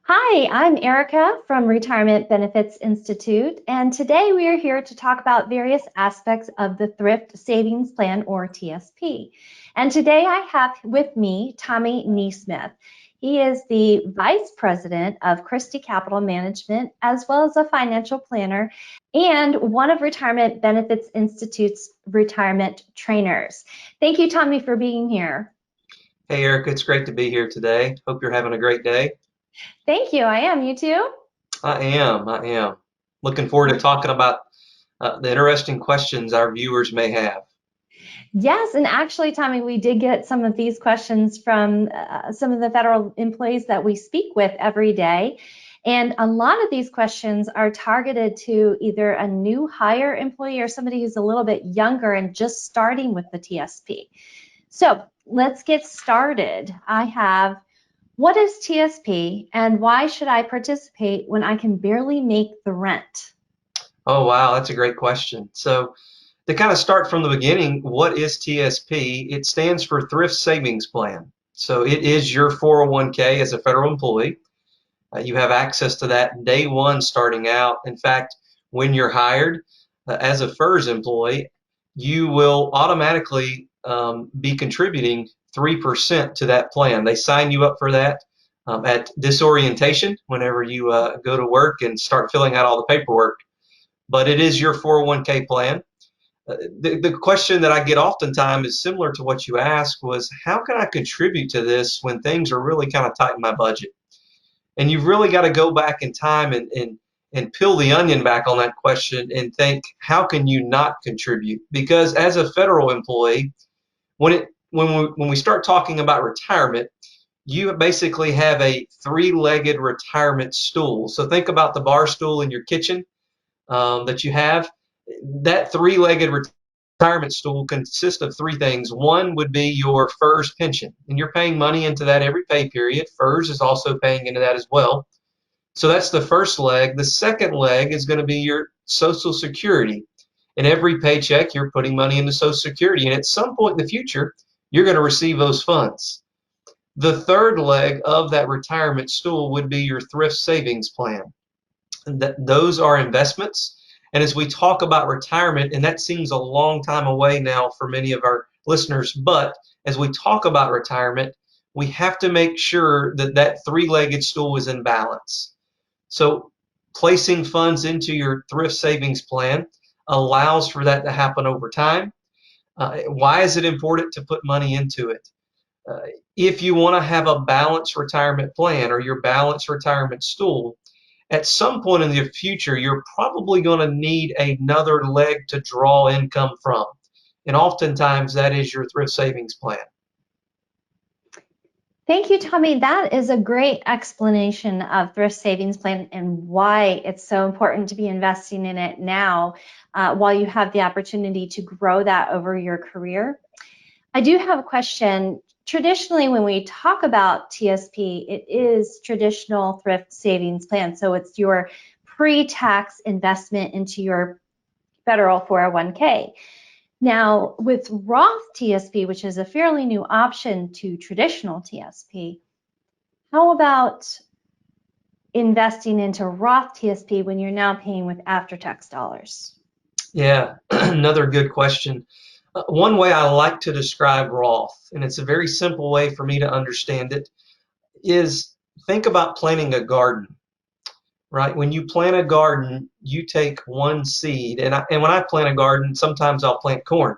Hi, I'm Erica from Retirement Benefits Institute, and today we are here to talk about various aspects of the Thrift Savings Plan, or TSP. And today I have with me Tommy Neesmith. He is the Vice President of Christy Capital Management, as well as a financial planner and one of Retirement Benefits Institute's retirement trainers. Thank you, Tommy, for being here. Hey Eric, it's great to be here today. Hope you're having a great day. Thank you. I am. You too? I am. Looking forward to talking about the interesting questions our viewers may have. Yes, and actually, Tommy, we did get some of these questions from some of the federal employees that we speak with every day. And a lot of these questions are targeted to either a new hire employee or somebody who's a little bit younger and just starting with the TSP. So let's get started. I have, what is TSP and why should I participate when I can barely make the rent? Oh wow, that's a great question. So to kind of start from the beginning, what is TSP? It stands for Thrift Savings Plan. So it is your 401k as a federal employee. You have access to that day one starting out. In fact, when you're hired as a FERS employee, you will automatically be contributing 3% to that plan. They sign you up for that at disorientation whenever you go to work and start filling out all the paperwork. But it is your 401k plan. The question that I get oftentimes is similar to what you asked was, how can I contribute to this when things are really kind of tight in my budget? And you've really got to go back in time and peel the onion back on that question and think, how can you not contribute? Because as a federal employee, when we start talking about retirement, you basically have a three-legged retirement stool. So think about the bar stool in your kitchen that you have. That three-legged retirement stool consists of three things. One would be your FERS pension, and you're paying money into that every pay period. FERS is also paying into that as well. So that's the first leg. The second leg is going to be your Social Security. In every paycheck, you're putting money into Social Security, and at some point in the future, you're going to receive those funds. The third leg of that retirement stool would be your thrift savings plan. Those are investments. And as we talk about retirement, and that seems a long time away now for many of our listeners, but as we talk about retirement, we have to make sure that that three-legged stool is in balance. So placing funds into your thrift savings plan allows for that to happen over time. Why is it important to put money into it? Uh, if you want to have a balanced retirement plan or your balanced retirement stool, at some point in the future, you're probably going to need another leg to draw income from. And oftentimes that is your thrift savings plan. Thank you, Tommy. That is a great explanation of thrift savings plan and why it's so important to be investing in it now while you have the opportunity to grow that over your career. I do have a question. Traditionally, when we talk about TSP, it is traditional thrift savings plan. So it's your pre-tax investment into your federal 401k. Now, with Roth TSP, which is a fairly new option to traditional TSP, how about investing into Roth TSP when you're now paying with after-tax dollars? Yeah, another good question. One way I like to describe Roth, and it's a very simple way for me to understand it, is think about planting a garden, right? When you plant a garden, you take one seed, and when I plant a garden, sometimes I'll plant corn.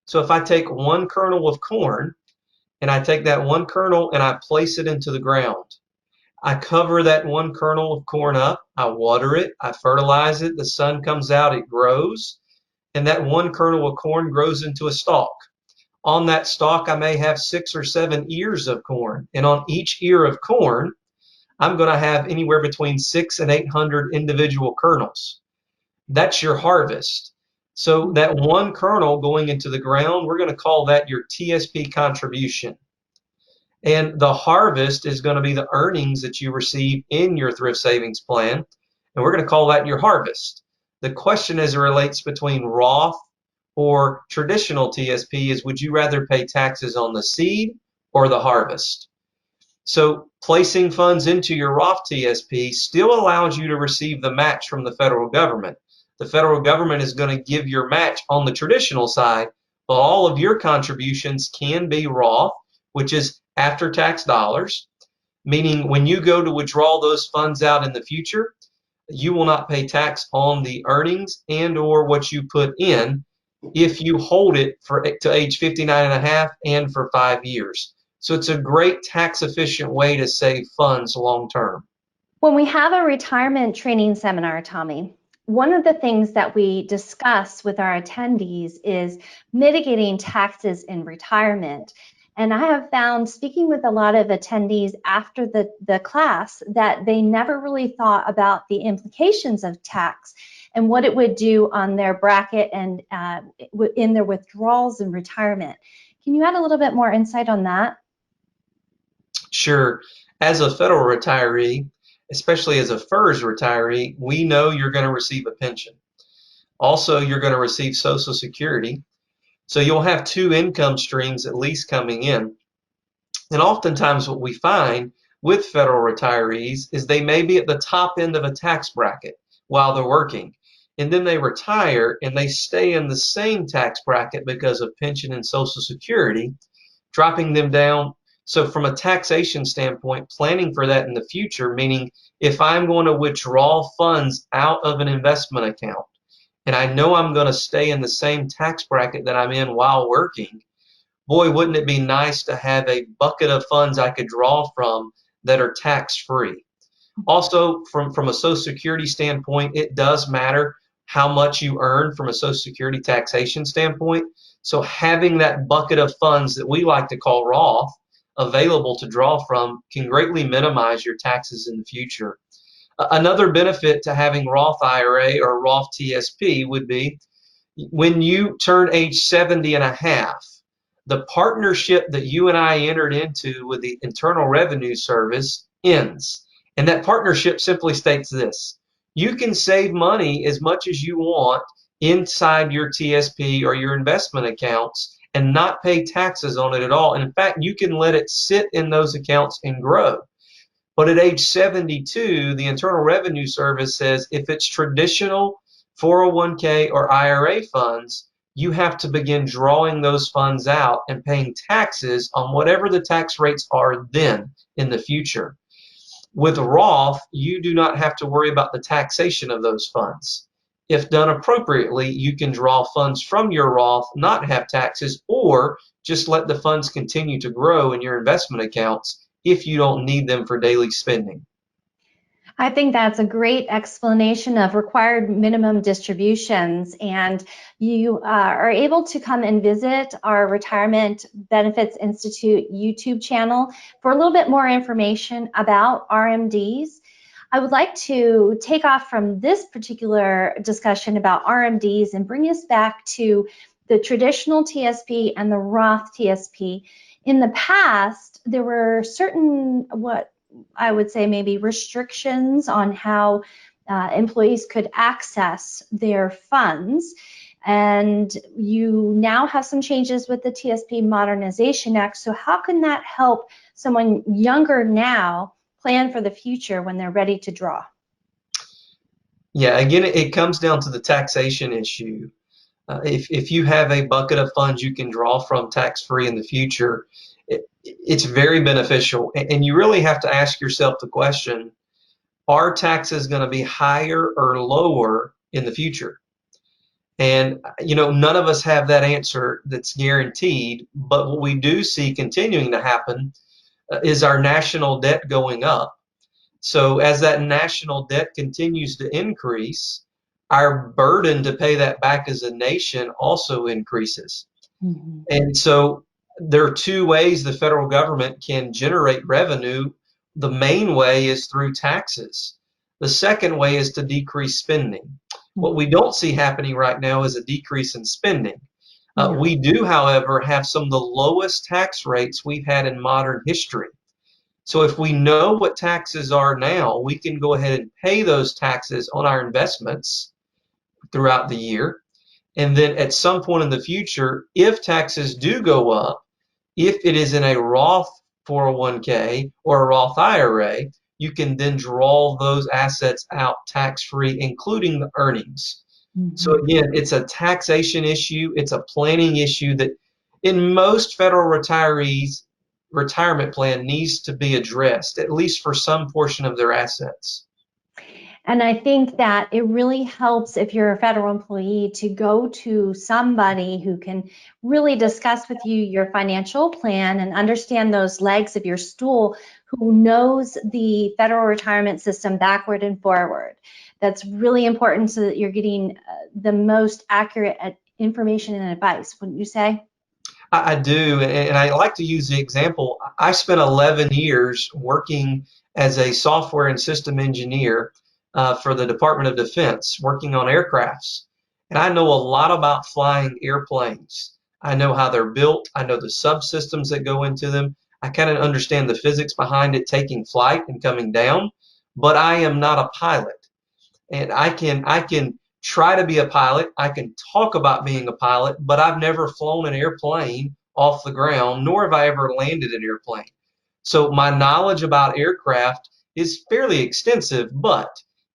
So if I take one kernel of corn and I take that one kernel and I place it into the ground, I cover that one kernel of corn up, I water it, I fertilize it, the sun comes out, it grows, and that one kernel of corn grows into a stalk. On that stalk, I may have 6 or 7 ears of corn, and on each ear of corn, I'm going to have anywhere between 600 and 800 individual kernels. That's your harvest. So that one kernel going into the ground, we're going to call that your TSP contribution. And the harvest is going to be the earnings that you receive in your thrift savings plan. And we're going to call that your harvest. The question as it relates between Roth or traditional TSP is, would you rather pay taxes on the seed or the harvest? So placing funds into your Roth TSP still allows you to receive the match from the federal government. The federal government is going to give your match on the traditional side, but all of your contributions can be Roth, which is after-tax dollars, meaning when you go to withdraw those funds out in the future, you will not pay tax on the earnings and or what you put in if you hold it to age 59 and a half and for 5 years. So it's a great tax efficient way to save funds long term. When we have a retirement training seminar, Tommy, one of the things that we discuss with our attendees is mitigating taxes in retirement. And I have found, speaking with a lot of attendees after the class, that they never really thought about the implications of tax and what it would do on their bracket and in their withdrawals in retirement. Can you add a little bit more insight on that? Sure. As a federal retiree, especially as a FERS retiree, we know you're going to receive a pension. Also, you're going to receive Social Security. So you'll have two income streams at least coming in. And oftentimes what we find with federal retirees is they may be at the top end of a tax bracket while they're working. And then they retire and they stay in the same tax bracket because of pension and Social Security, dropping them down. So from a taxation standpoint, planning for that in the future, meaning if I'm going to withdraw funds out of an investment account and I know I'm going to stay in the same tax bracket that I'm in while working, boy, wouldn't it be nice to have a bucket of funds I could draw from that are tax-free. Also, from a Social Security standpoint, it does matter how much you earn from a Social Security taxation standpoint. So having that bucket of funds that we like to call Roth available to draw from can greatly minimize your taxes in the future. Another benefit to having Roth IRA or Roth TSP would be when you turn age 70 and a half, the partnership that you and I entered into with the Internal Revenue Service ends. And that partnership simply states this: you can save money as much as you want inside your TSP or your investment accounts and not pay taxes on it at all. And in fact, you can let it sit in those accounts and grow. But at age 72, the Internal Revenue Service says if it's traditional 401k or IRA funds, you have to begin drawing those funds out and paying taxes on whatever the tax rates are then in the future. With Roth, you do not have to worry about the taxation of those funds. If done appropriately, you can draw funds from your Roth, not have taxes, or just let the funds continue to grow in your investment accounts if you don't need them for daily spending. I think that's a great explanation of required minimum distributions, and you are able to come and visit our Retirement Benefits Institute YouTube channel for a little bit more information about RMDs. I would like to take off from this particular discussion about RMDs and bring us back to the traditional TSP and the Roth TSP. In the past, there were certain, what I would say, maybe restrictions on how employees could access their funds. And you now have some changes with the TSP Modernization Act. So how can that help someone younger now plan for the future when they're ready to draw? Yeah, again, it comes down to the taxation issue. If you have a bucket of funds you can draw from tax-free in the future, it's very beneficial. And you really have to ask yourself the question, are taxes going to be higher or lower in the future? And, none of us have that answer that's guaranteed, but what we do see continuing to happen is our national debt going up. So as that national debt continues to increase, our burden to pay that back as a nation also increases. Mm-hmm. And so there are two ways the federal government can generate revenue. The main way is through taxes. The second way is to decrease spending. What we don't see happening right now is a decrease in spending. No. We do, however, have some of the lowest tax rates we've had in modern history. So if we know what taxes are now, we can go ahead and pay those taxes on our investments throughout the year. And then at some point in the future, if taxes do go up, if it is in a Roth 401k or a Roth IRA, you can then draw those assets out tax-free, including the earnings. So Mhm. again, it's a taxation issue. It's a planning issue that in most federal retirees retirement plan needs to be addressed, at least for some portion of their assets. And I think that it really helps if you're a federal employee to go to somebody who can really discuss with you your financial plan and understand those legs of your stool, who knows the federal retirement system backward and forward. That's really important so that you're getting the most accurate information and advice, wouldn't you say? I do, and I like to use the example. I spent 11 years working as a software and system engineer for the Department of Defense, working on aircrafts. And I know a lot about flying airplanes. I know how they're built. I know the subsystems that go into them. I kind of understand the physics behind it taking flight and coming down, but I am not a pilot. And I can try to be a pilot. I can talk about being a pilot, but I've never flown an airplane off the ground, nor have I ever landed an airplane. So my knowledge about aircraft is fairly extensive, but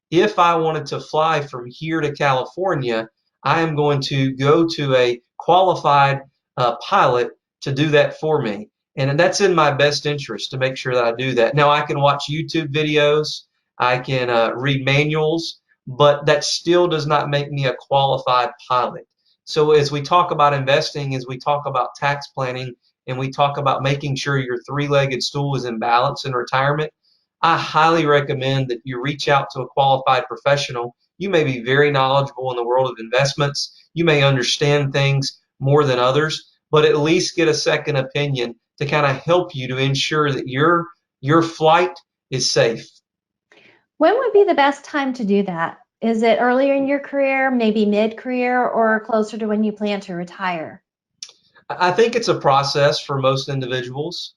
if I wanted to fly from here to California, I am going to go to a qualified pilot to do that for me. And that's in my best interest to make sure that I do that. Now, I can watch YouTube videos, I can read manuals, but that still does not make me a qualified pilot. So, as we talk about investing, as we talk about tax planning, and we talk about making sure your three-legged stool is in balance in retirement, I highly recommend that you reach out to a qualified professional. You may be very knowledgeable in the world of investments. You may understand things more than others, but at least get a second opinion to kind of help you to ensure that your flight is safe. When would be the best time to do that? Is it earlier in your career, maybe mid-career, or closer to when you plan to retire? I think it's a process for most individuals.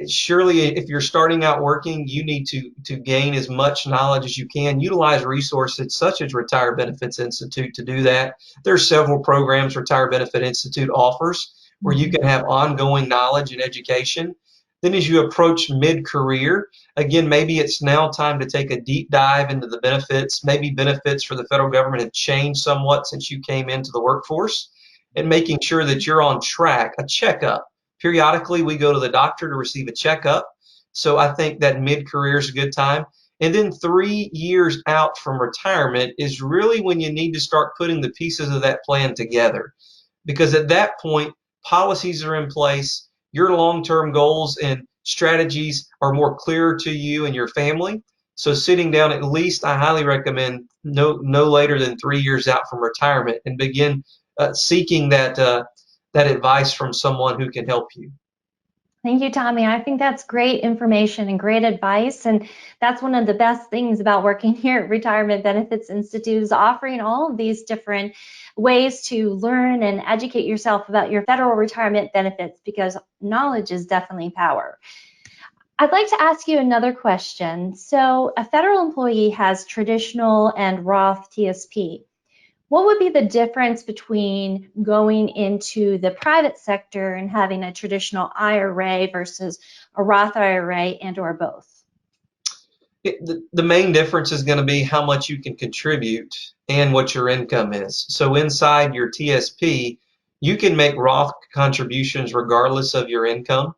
Surely, if you're starting out working, you need to gain as much knowledge as you can. Utilize resources such as Retire Benefits Institute to do that. There are several programs Retire Benefit Institute offers where you Mhm. can have ongoing knowledge and education. Then, as you approach mid-career, again, maybe it's now time to take a deep dive into the benefits. Maybe benefits for the federal government have changed somewhat since you came into the workforce, and making sure that you're on track, a checkup. Periodically, we go to the doctor to receive a checkup. So I think that mid-career is a good time. And then 3 years out from retirement is really when you need to start putting the pieces of that plan together. Because at that point, policies are in place, your long-term goals and strategies are more clear to you and your family. So sitting down, at least I highly recommend no later than 3 years out from retirement, and begin seeking that advice from someone who can help you. Thank you, Tommy. I think that's great information and great advice. And that's one of the best things about working here at Retirement Benefits Institute is offering all of these different ways to learn and educate yourself about your federal retirement benefits, because knowledge is definitely power. I'd like to ask you another question. So a federal employee has traditional and Roth TSP. What would be the difference between going into the private sector and having a traditional IRA versus a Roth IRA and or both? The main difference is going to be how much you can contribute and what your income is. So inside your TSP, you can make Roth contributions regardless of your income.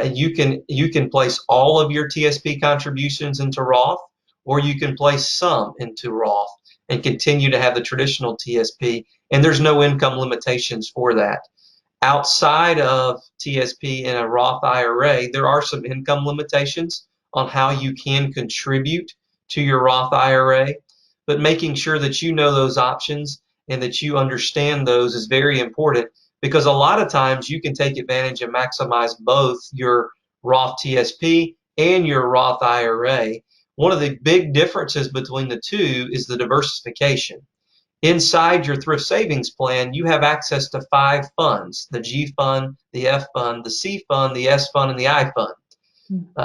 You can place all of your TSP contributions into Roth, or you can place some into Roth and continue to have the traditional TSP. And there's no income limitations for that. Outside of TSP and a Roth IRA, there are some income limitations on how you can contribute to your Roth IRA, but making sure that you know those options and that you understand those is very important, because a lot of times you can take advantage and maximize both your Roth TSP and your Roth IRA. One of the big differences between the two is the diversification. Inside your thrift savings plan, you have access to 5 funds: the G fund, the F fund, the C fund, the S fund, and the I fund.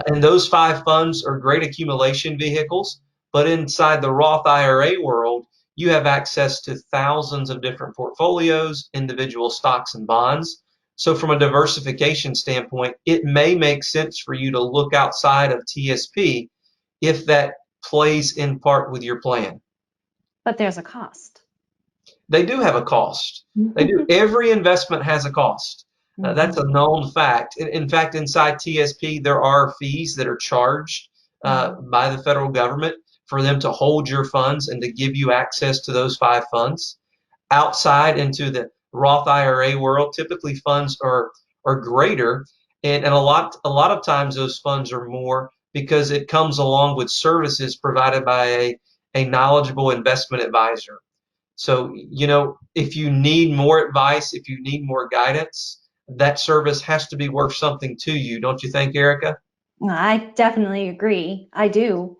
And those 5 funds are great accumulation vehicles. But inside the Roth IRA world, you have access to thousands of different portfolios, individual stocks and bonds. So from a diversification standpoint, it may make sense for you to look outside of TSP if that plays in part with your plan. But there's a cost. They do have a cost. They do. Every investment has a cost. That's a known fact. In fact, inside TSP, there are fees that are charged by the federal government for them to hold your funds and to give you access to those 5 funds. Outside into the Roth IRA world, typically funds are greater, and a lot of times those funds are more because it comes along with services provided by a knowledgeable investment advisor. So, if you need more advice, if you need more guidance, that service has to be worth something to you, don't you think, Erica? I definitely agree. I do.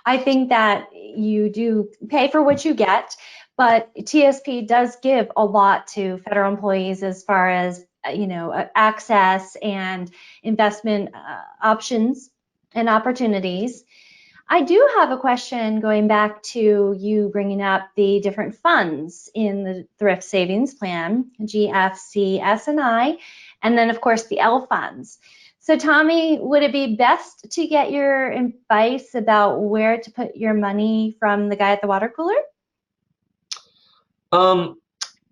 I think that you do pay for what you get, but TSP does give a lot to federal employees as far as access and investment options and opportunities. I do have a question going back to you bringing up the different funds in the thrift savings plan, G, F, C, S, and I, and then of course the L funds. So Tommy, would it be best to get your advice about where to put your money from the guy at the water cooler?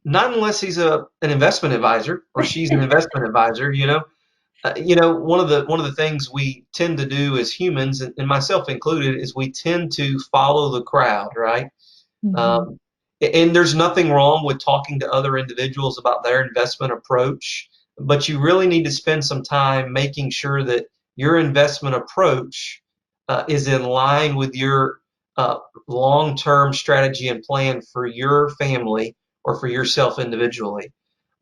Not unless he's an investment advisor or she's an investment advisor. One of the things we tend to do as humans, and myself included, is we tend to follow the crowd, right? Mm-hmm. Um, and there's nothing wrong with talking to other individuals about their investment approach, but you really need to spend some time making sure that your investment approach is in line with your long-term strategy and plan for your family or for yourself individually.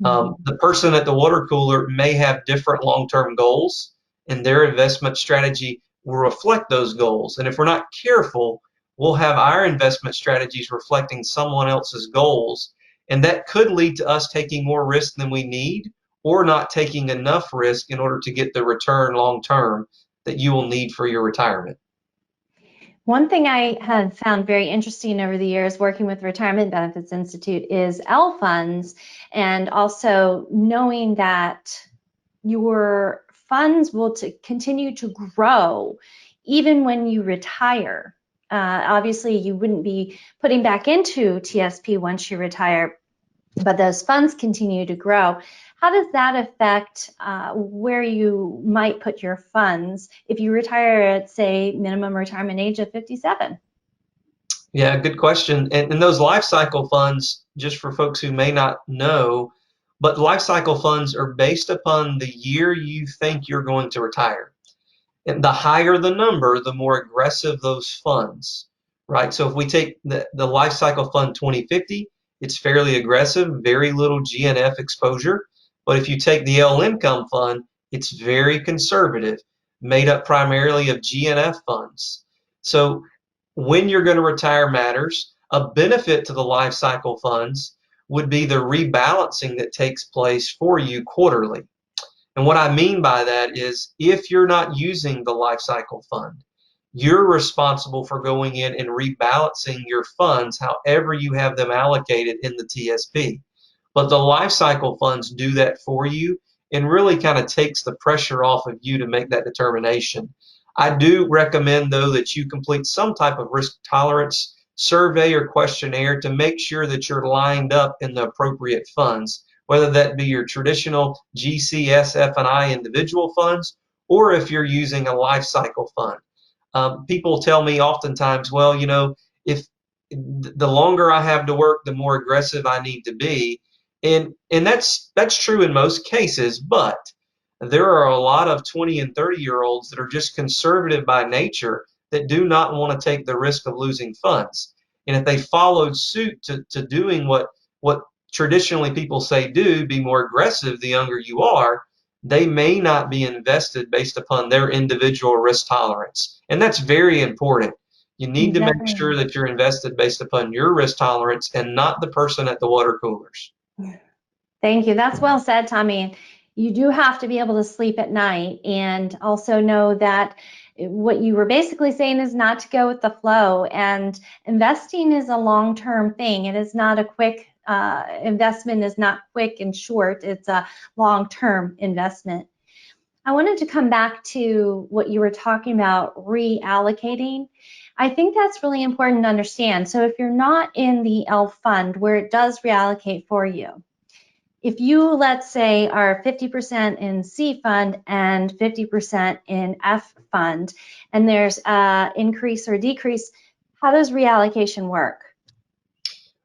Mm-hmm. The person at the water cooler may have different long-term goals, and their investment strategy will reflect those goals. And if we're not careful, we'll have our investment strategies reflecting someone else's goals, and that could lead to us taking more risk than we need or not taking enough risk in order to get the return long term that you will need for your retirement. One thing I have found very interesting over the years working with Retirement Benefits Institute is L funds, and also knowing that your funds will continue to grow even when you retire. Obviously, you wouldn't be putting back into TSP once you retire, but those funds continue to grow. How does that affect where you might put your funds if you retire at, say, minimum retirement age of 57? Yeah, good question. And those life cycle funds, just for folks who may not know, but life cycle funds are based upon the year you think you're going to retire. And the higher the number, the more aggressive those funds, right? So if we take the life cycle fund 2050, it's fairly aggressive, very little GNF exposure. But if you take the L income fund, it's very conservative, made up primarily of GNF funds. So when you're going to retire matters. A benefit to the life cycle funds would be the rebalancing that takes place for you quarterly. And what I mean by that is if you're not using the life cycle fund, you're responsible for going in and rebalancing your funds however you have them allocated in the TSP. But the life cycle funds do that for you and really kind of takes the pressure off of you to make that determination. I do recommend, though, that you complete some type of risk tolerance survey or questionnaire to make sure that you're lined up in the appropriate funds, whether that be your traditional GCSF and I individual funds, or if you're using a life cycle fund. People tell me oftentimes, well, if the longer I have to work, the more aggressive I need to be, and that's true in most cases, but there are a lot of 20 and 30-year-olds that are just conservative by nature that do not want to take the risk of losing funds. And if they followed suit to doing what traditionally people say do, be more aggressive the younger you are, they may not be invested based upon their individual risk tolerance. And that's very important. You need to make sure Definitely. that you're invested based upon your risk tolerance and not the person at the water coolers. Thank you. That's well said, Tommy. You do have to be able to sleep at night and also know that what you were basically saying is not to go with the flow. And investing is a long-term thing. It is not a quick investment is not quick and short, it's a long-term investment. I wanted to come back to what you were talking about, reallocating. I think that's really important to understand. So if you're not in the L fund where it does reallocate for you, if you, let's say, are 50% in C fund and 50% in F fund, and there's an increase or decrease, how does reallocation work?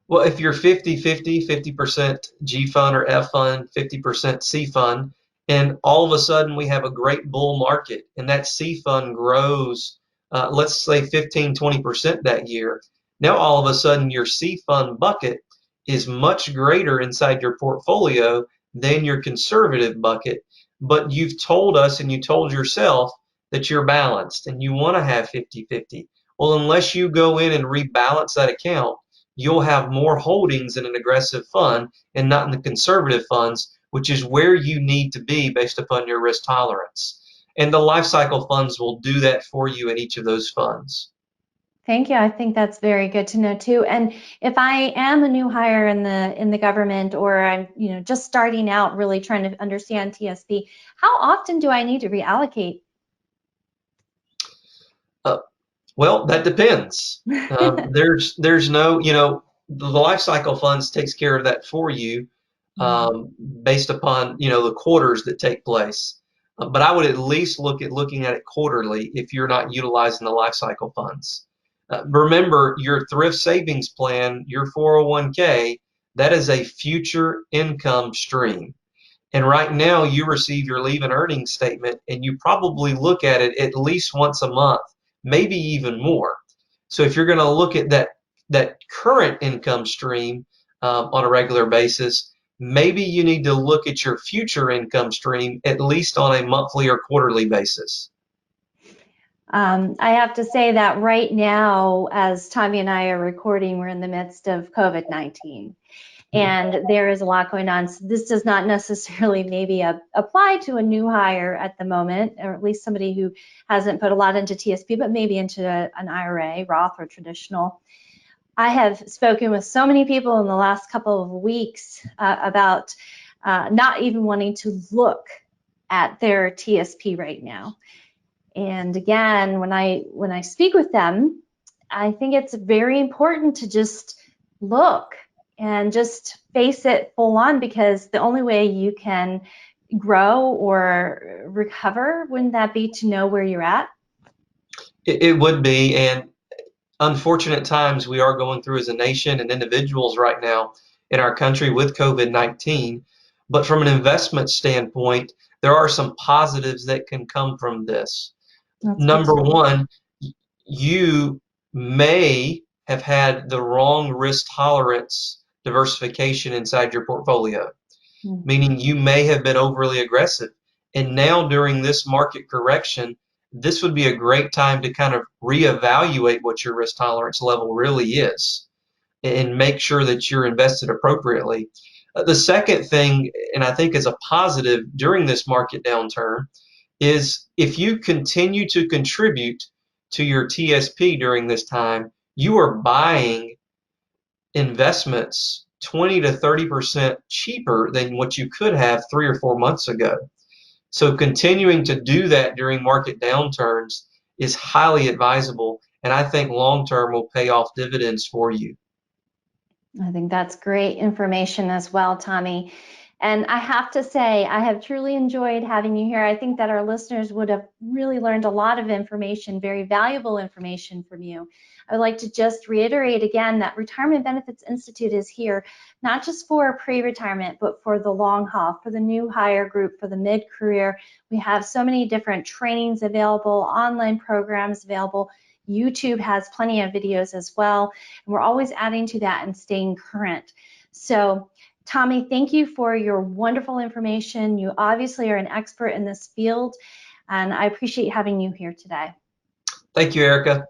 Well, if you're 50-50, 50% G fund or F fund, 50% C fund, and all of a sudden we have a great bull market and that C fund grows, let's say 15, 20% that year. Now all of a sudden your C fund bucket is much greater inside your portfolio than your conservative bucket, but you've told us and you told yourself that you're balanced and you want to have 50-50. Well, unless you go in and rebalance that account, you'll have more holdings in an aggressive fund and not in the conservative funds, which is where you need to be based upon your risk tolerance. And the Lifecycle Funds will do that for you in each of those funds. Thank you. I think that's very good to know too. And if I am a new hire in the government, or I'm just starting out really trying to understand TSP, how often do I need to reallocate? Well, that depends. There's no, the life cycle funds takes care of that for you, based upon the quarters that take place. But I would at least looking at it quarterly if you're not utilizing the life cycle funds. Remember, your thrift savings plan, your 401k, that is a future income stream. And right now, you receive your leave and earnings statement, and you probably look at it at least once a month, maybe even more. So if you're going to look at that current income stream on a regular basis, maybe you need to look at your future income stream at least on a monthly or quarterly basis. I have to say that right now, as Tommy and I are recording, we're in the midst of COVID-19. And there is a lot going on. So this does not necessarily maybe apply to a new hire at the moment, or at least somebody who hasn't put a lot into TSP, but maybe into an IRA, Roth, or traditional. I have spoken with so many people in the last couple of weeks about not even wanting to look at their TSP right now. And again, when I speak with them, I think it's very important to just look and just face it full on, because the only way you can grow or recover, wouldn't that be to know where you're at? It would be, and unfortunate times we are going through as a nation and individuals right now in our country with COVID-19. But from an investment standpoint, there are some positives that can come from this. That's good Number to know. one, you may have had the wrong risk tolerance diversification inside your portfolio, meaning you may have been overly aggressive. And now during this market correction, this would be a great time to kind of reevaluate what your risk tolerance level really is and make sure that you're invested appropriately. The second thing, and I think is a positive during this market downturn, is if you continue to contribute to your TSP during this time, you are buying investments 20 to 30% cheaper than what you could have 3 or 4 months ago. So continuing to do that during market downturns is highly advisable, and I think long term will pay off dividends for you. I think that's great information as well, Tommy. And I have to say, I have truly enjoyed having you here. I think that our listeners would have really learned a lot of information, very valuable information from you. I would like to just reiterate again that Retirement Benefits Institute is here, not just for pre-retirement, but for the long haul, for the new hire group, for the mid-career. We have so many different trainings available, online programs available. YouTube has plenty of videos as well. And we're always adding to that and staying current. So Tommy, thank you for your wonderful information. You obviously are an expert in this field, and I appreciate having you here today. Thank you, Erica.